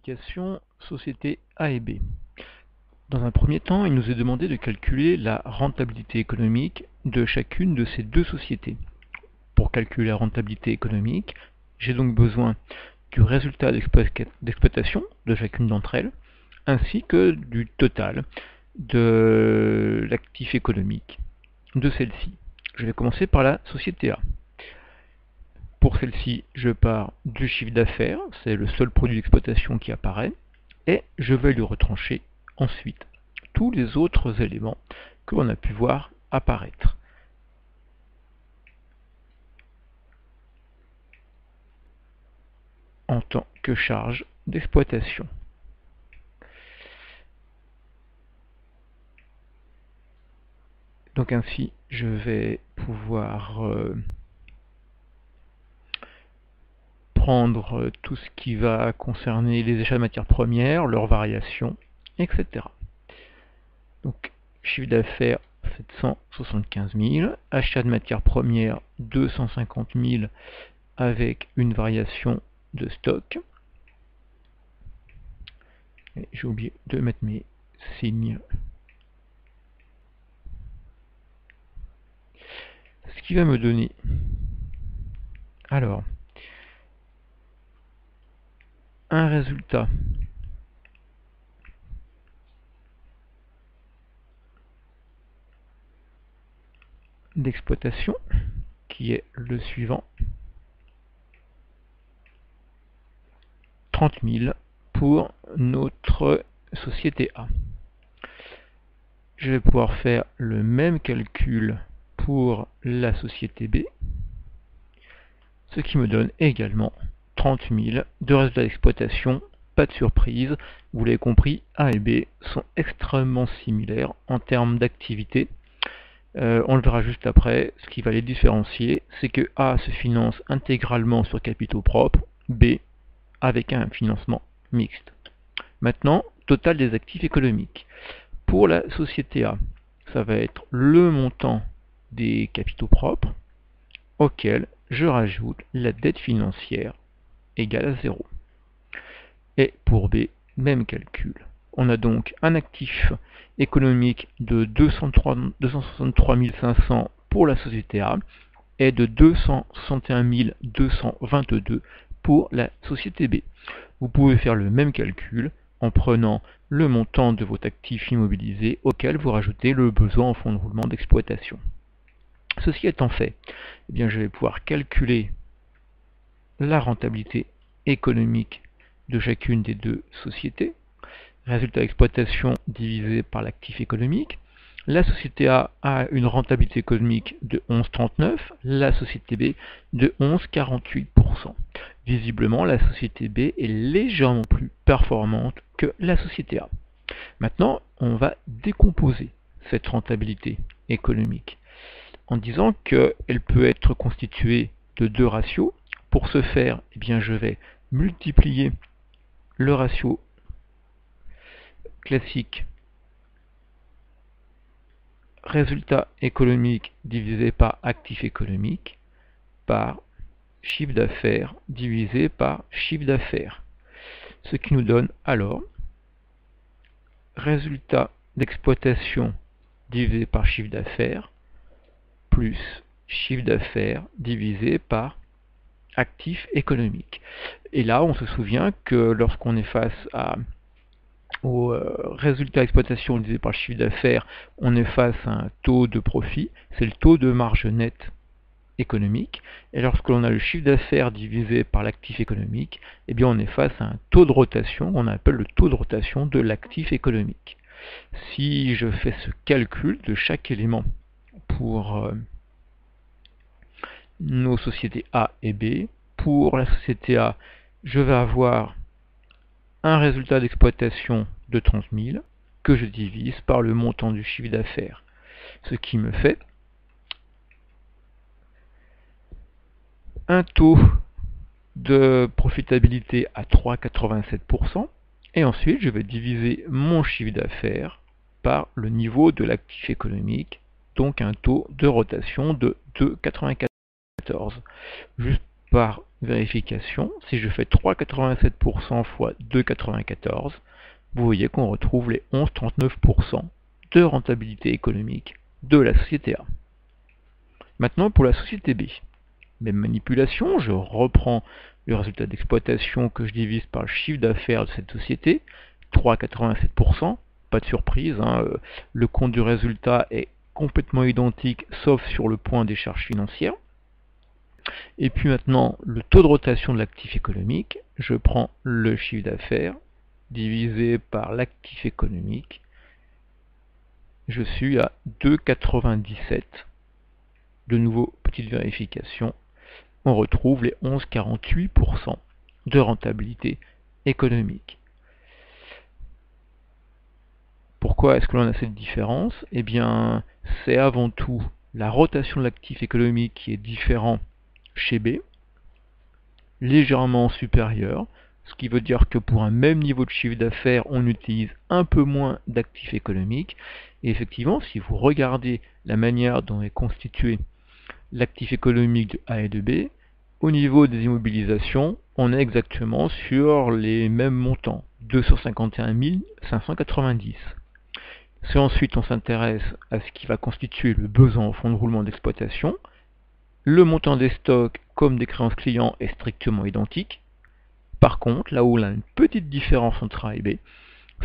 application société A et B. Dans un premier temps, il nous est demandé de calculer la rentabilité économique de chacune de ces deux sociétés. Pour calculer la rentabilité économique, j'ai donc besoin du résultat d'exploitation de chacune d'entre elles, ainsi que du total de l'actif économique de celle-ci. Je vais commencer par la société A. Pour celle-ci, je pars du chiffre d'affaires, c'est le seul produit d'exploitation qui apparaît, et je vais lui retrancher ensuite tous les autres éléments que l'on a pu voir apparaître. En tant que charge d'exploitation. Donc ainsi, je vais pouvoir prendre tout ce qui va concerner les achats de matières premières, leurs variations, etc. Donc, chiffre d'affaires 775 000, achat de matières premières 250 000 avec une variation de stock. J'ai oublié de mettre mes signes. Ce qui va me donner, alors, un résultat d'exploitation qui est le suivant. 30 000 pour notre société A. Je vais pouvoir faire le même calcul pour la société B, ce qui me donne également 30 000 de résultats d'exploitation. Pas de surprise, vous l'avez compris, A et B sont extrêmement similaires en termes d'activité. On le verra juste après. Ce qui va les différencier, c'est que A se finance intégralement sur capitaux propres, B avec un financement mixte. Maintenant, total des actifs économiques. Pour la société A, ça va être le montant des capitaux propres auquel je rajoute la dette financière égale à 0. Et pour B, même calcul. On a donc un actif économique de 263 500 pour la société A et de 261 222 pour la société B. Vous pouvez faire le même calcul en prenant le montant de votre actif immobilisé auquel vous rajoutez le besoin en fonds de roulement d'exploitation. Ceci étant fait, eh bien, je vais pouvoir calculer la rentabilité économique de chacune des deux sociétés. Résultat d'exploitation divisé par l'actif économique. La société A a une rentabilité économique de 11,39, la société B de 11,48%. Visiblement, la société B est légèrement plus performante que la société A. Maintenant, on va décomposer cette rentabilité économique en disant qu'elle peut être constituée de deux ratios. Pour ce faire, eh bien, je vais multiplier le ratio classique résultat économique divisé par actif économique par chiffre d'affaires divisé par chiffre d'affaires. Ce qui nous donne alors résultat d'exploitation divisé par chiffre d'affaires plus chiffre d'affaires divisé par actif économique. Et là, on se souvient que lorsqu'on est face au résultat d'exploitation divisé par le chiffre d'affaires, on est face à un taux de profit, c'est le taux de marge nette économique, et lorsque l'on a le chiffre d'affaires divisé par l'actif économique, eh bien on est face à un taux de rotation qu'on appelle le taux de rotation de l'actif économique. Si je fais ce calcul de chaque élément pour nos sociétés A et B, pour la société A, je vais avoir un résultat d'exploitation de 30 000 que je divise par le montant du chiffre d'affaires, ce qui me fait un taux de profitabilité à 3,87%, et ensuite je vais diviser mon chiffre d'affaires par le niveau de l'actif économique, donc un taux de rotation de 2,94. Juste par vérification, si je fais 3,87% fois 2,94, vous voyez qu'on retrouve les 11,39% de rentabilité économique de la société A. Maintenant pour la société B. Même manipulation, je reprends le résultat d'exploitation que je divise par le chiffre d'affaires de cette société, 3,87%, pas de surprise, le compte du résultat est complètement identique sauf sur le point des charges financières. Et puis maintenant, le taux de rotation de l'actif économique, je prends le chiffre d'affaires divisé par l'actif économique, je suis à 2,97. De nouveau, petite vérification, on retrouve les 11,48% de rentabilité économique. Pourquoi est-ce que l'on a cette différence? Eh bien, c'est avant tout la rotation de l'actif économique qui est différent chez B, légèrement supérieur, ce qui veut dire que pour un même niveau de chiffre d'affaires, on utilise un peu moins d'actifs économiques. Et effectivement, si vous regardez la manière dont est constitué l'actif économique de A et de B, au niveau des immobilisations, on est exactement sur les mêmes montants, 251 590. Si ensuite on s'intéresse à ce qui va constituer le besoin en fonds de roulement d'exploitation, le montant des stocks comme des créances clients est strictement identique. Par contre, là où on a une petite différence entre A et B,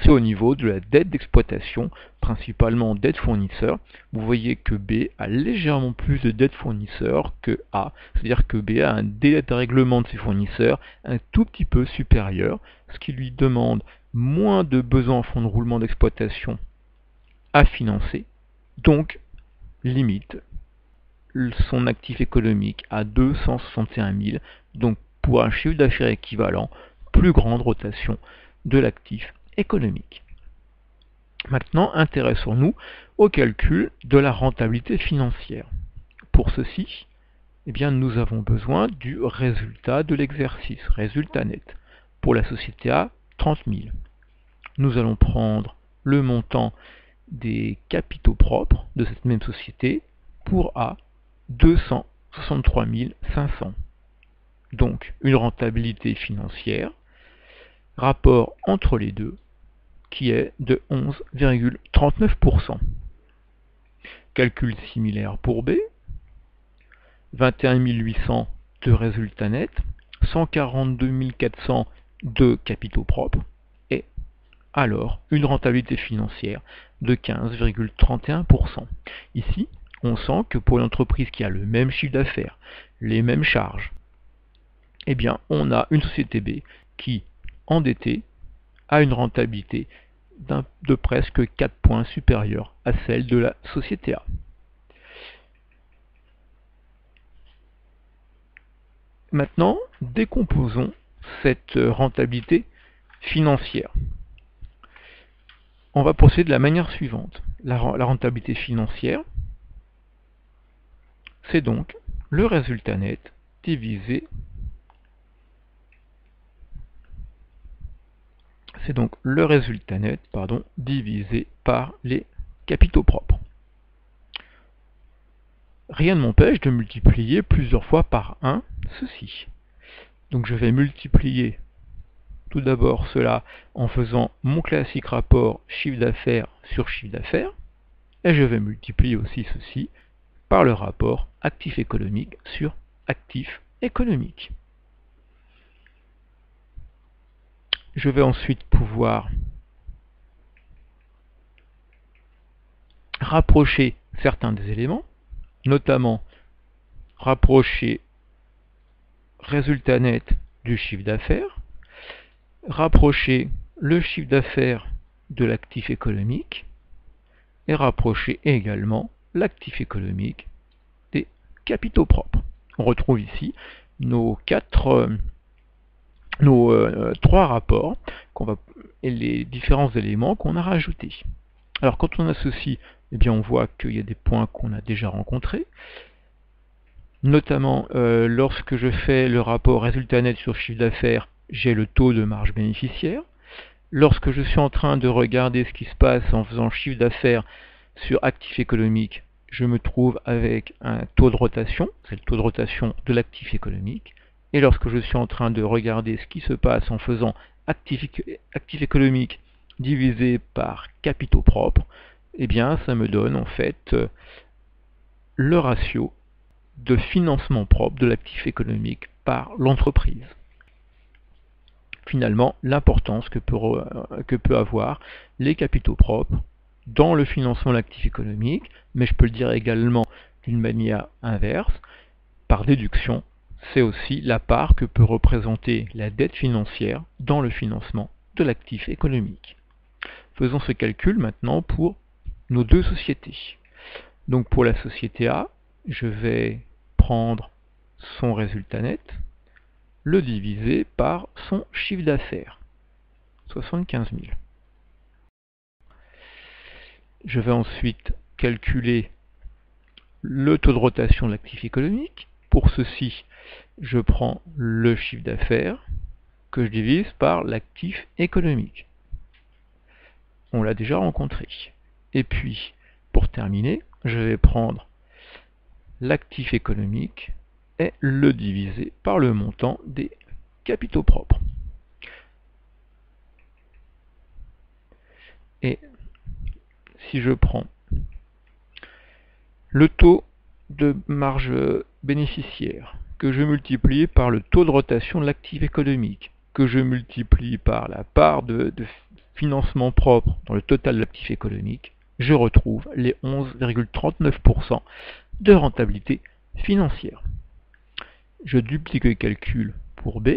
c'est au niveau de la dette d'exploitation, principalement dette fournisseur. Vous voyez que B a légèrement plus de dette fournisseur que A, c'est-à-dire que B a un délai de règlement de ses fournisseurs un tout petit peu supérieur, ce qui lui demande moins de besoins en fonds de roulement d'exploitation à financer, donc limite son actif économique à 261 000, donc pour un chiffre d'affaires équivalent, plus grande rotation de l'actif économique. Maintenant, intéressons-nous au calcul de la rentabilité financière. Pour ceci, eh bien, nous avons besoin du résultat de l'exercice, résultat net. Pour la société A, 30 000. Nous allons prendre le montant des capitaux propres de cette même société pour A, 263 500. Donc, une rentabilité financière, rapport entre les deux, qui est de 11,39%. Calcul similaire pour B, 21 800 de résultat net, 142 400 de capitaux propres, et alors une rentabilité financière de 15,31%. Ici, on sent que pour une entreprise qui a le même chiffre d'affaires, les mêmes charges, eh bien, on a une société B qui, endettée, a une rentabilité de presque 4 points supérieure à celle de la société A. Maintenant, décomposons cette rentabilité financière. On va procéder de la manière suivante. La rentabilité financière, c'est donc le résultat net divisé divisé par les capitaux propres. Rien ne m'empêche de multiplier plusieurs fois par 1 ceci. Donc je vais multiplier tout d'abord cela en faisant mon classique rapport chiffre d'affaires sur chiffre d'affaires, et je vais multiplier aussi ceci par le rapport actif économique sur actif économique. Je vais ensuite pouvoir rapprocher certains des éléments, notamment rapprocher résultat net du chiffre d'affaires, rapprocher le chiffre d'affaires de l'actif économique, et rapprocher également l'actif économique des capitaux propres. On retrouve ici nos trois rapports et les différents éléments qu'on a rajoutés. Alors quand on associe, eh bien on voit qu'il y a des points qu'on a déjà rencontrés, notamment lorsque je fais le rapport résultat net sur chiffre d'affaires, j'ai le taux de marge bénéficiaire. Lorsque je suis en train de regarder ce qui se passe en faisant chiffre d'affaires sur actif économique, je me trouve avec un taux de rotation, c'est le taux de rotation de l'actif économique. Et lorsque je suis en train de regarder ce qui se passe en faisant actifs économiques divisé par capitaux propres, eh bien ça me donne en fait le ratio de financement propre de l'actif économique par l'entreprise. Finalement, l'importance que peut avoir les capitaux propres dans le financement de l'actif économique, mais je peux le dire également d'une manière inverse, par déduction, c'est aussi la part que peut représenter la dette financière dans le financement de l'actif économique. Faisons ce calcul maintenant pour nos deux sociétés. Donc pour la société A, je vais prendre son résultat net, le diviser par son chiffre d'affaires, 75 000. Je vais ensuite calculer le taux de rotation de l'actif économique. Pour ceci, je prends le chiffre d'affaires que je divise par l'actif économique. On l'a déjà rencontré. Et puis, pour terminer, je vais prendre l'actif économique et le diviser par le montant des capitaux propres. Et si je prends le taux de marge bénéficiaire que je multiplie par le taux de rotation de l'actif économique, que je multiplie par la part de financement propre dans le total de l'actif économique, je retrouve les 11,39% de rentabilité financière. Je duplique le calcul pour B,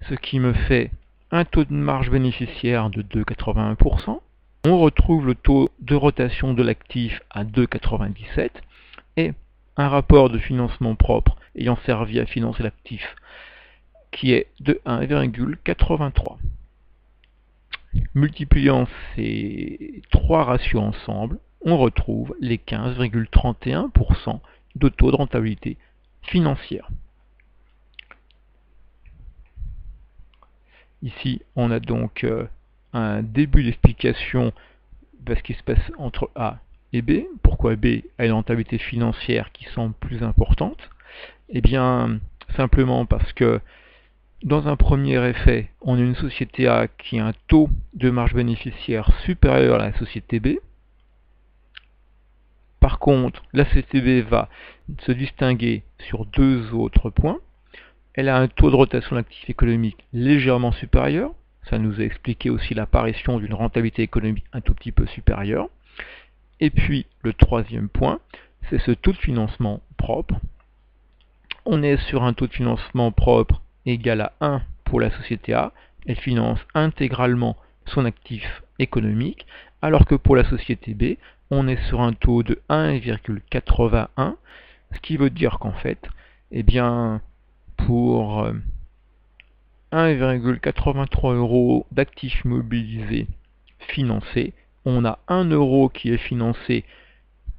ce qui me fait un taux de marge bénéficiaire de 2,81%. On retrouve le taux de rotation de l'actif à 2,97 et un rapport de financement propre ayant servi à financer l'actif qui est de 1,83. Multipliant ces trois ratios ensemble, on retrouve les 15,31% de taux de rentabilité financière. Ici, on a donc un début d'explication de ce qui se passe entre A et B. Pourquoi B a une rentabilité financière qui semble plus importante? Eh bien, simplement parce que dans un premier effet, on a une société A qui a un taux de marge bénéficiaire supérieur à la société B. Par contre, la société B va se distinguer sur deux autres points. Elle a un taux de rotation d'actifs économiques légèrement supérieur. Ça nous a expliqué aussi l'apparition d'une rentabilité économique un tout petit peu supérieure. Et puis, le troisième point, c'est ce taux de financement propre. On est sur un taux de financement propre égal à 1 pour la société A. Elle finance intégralement son actif économique, alors que pour la société B, on est sur un taux de 1,81, ce qui veut dire qu'en fait, eh bien, pour 1,83 € d'actifs mobilisés financés, on a 1 € qui est financé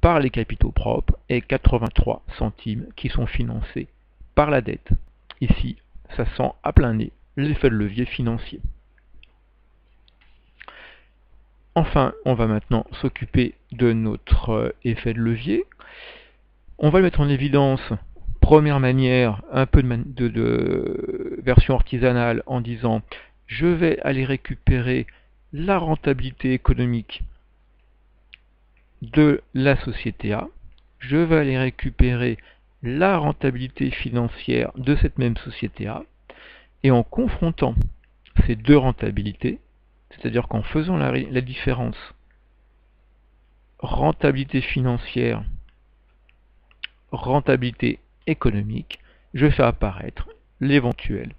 par les capitaux propres et 83 centimes qui sont financés par la dette. Ici, ça sent à plein nez l'effet de levier financier. Enfin, on va maintenant s'occuper de notre effet de levier. On va le mettre en évidence, première manière, un peu de version artisanale en disant je vais aller récupérer la rentabilité économique de la société A, je vais aller récupérer la rentabilité financière de cette même société A, et en confrontant ces deux rentabilités, c'est-à-dire qu'en faisant la différence rentabilité financière, rentabilité économique, je fais apparaître l'éventuel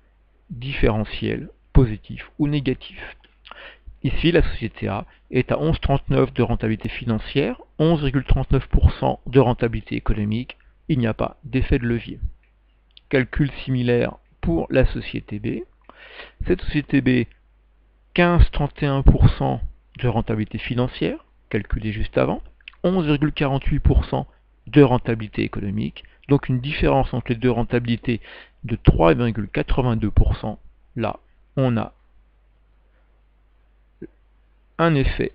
différentiel positif ou négatif. Ici, la société A est à 11,39 de rentabilité financière, 11,39% de rentabilité économique. Il n'y a pas d'effet de levier. Calcul similaire pour la société B. Cette société B, 15,31% de rentabilité financière, calculé juste avant, 11,48% de rentabilité économique, donc une différence entre les deux rentabilités de 3,82%. Là, on a un effet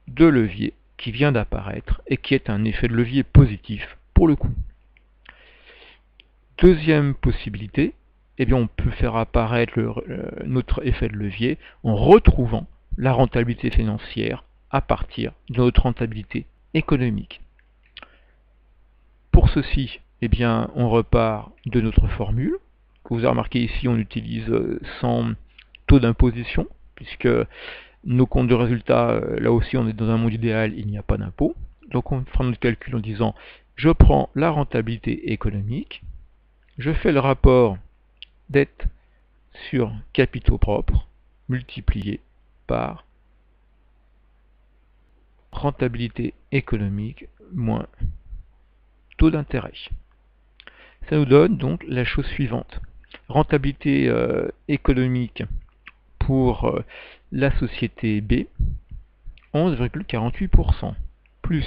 de levier qui vient d'apparaître et qui est un effet de levier positif pour le coup. Deuxième possibilité, eh bien on peut faire apparaître notre effet de levier en retrouvant la rentabilité financière à partir de notre rentabilité économique. Pour ceci, eh bien, on repart de notre formule. Vous avez remarqué ici, on utilise sans taux d'imposition, puisque nos comptes de résultats, là aussi on est dans un monde idéal, il n'y a pas d'impôt. Donc on fera notre calcul en disant, je prends la rentabilité économique, je fais le rapport dette sur capitaux propres, multiplié par rentabilité économique moins taux d'intérêt. Ça nous donne donc la chose suivante. Rentabilité économique pour la société B, 11,48%, plus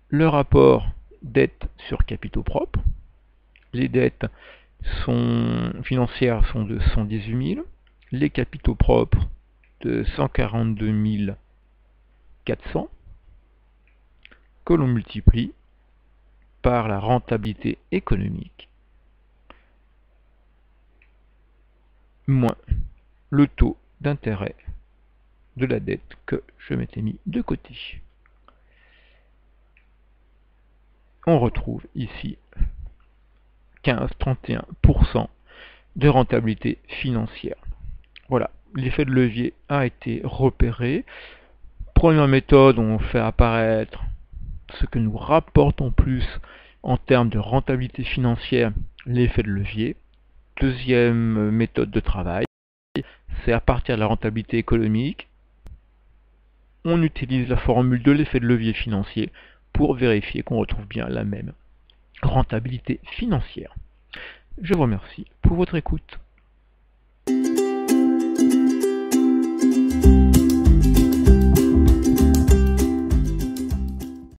le rapport dette sur capitaux propres. Les dettes financières sont de 118 000, les capitaux propres de 142 400, que l'on multiplie par la rentabilité économique moins le taux d'intérêt de la dette que je m'étais mis de côté. On retrouve ici 15-31% de rentabilité financière. Voilà, l'effet de levier a été repéré. Première méthode, on fait apparaître ce que nous rapportons plus en termes de rentabilité financière, l'effet de levier. Deuxième méthode de travail, c'est à partir de la rentabilité économique, on utilise la formule de l'effet de levier financier pour vérifier qu'on retrouve bien la même rentabilité financière. Je vous remercie pour votre écoute.